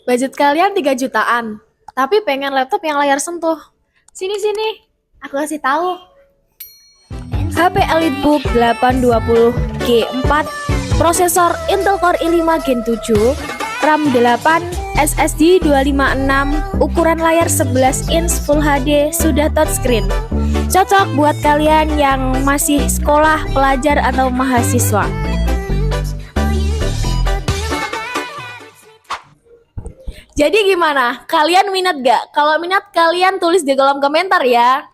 Budget kalian 3 jutaan, tapi pengen laptop yang layar sentuh. Sini, aku kasih tahu. HP EliteBook 820 G4, prosesor Intel Core i5 Gen 7, RAM 8, SSD 256, ukuran layar 11 inch Full HD, sudah touchscreen. Cocok buat kalian yang masih sekolah, pelajar, atau mahasiswa. Jadi gimana? Kalian minat gak? Kalau minat kalian tulis di kolom komentar ya.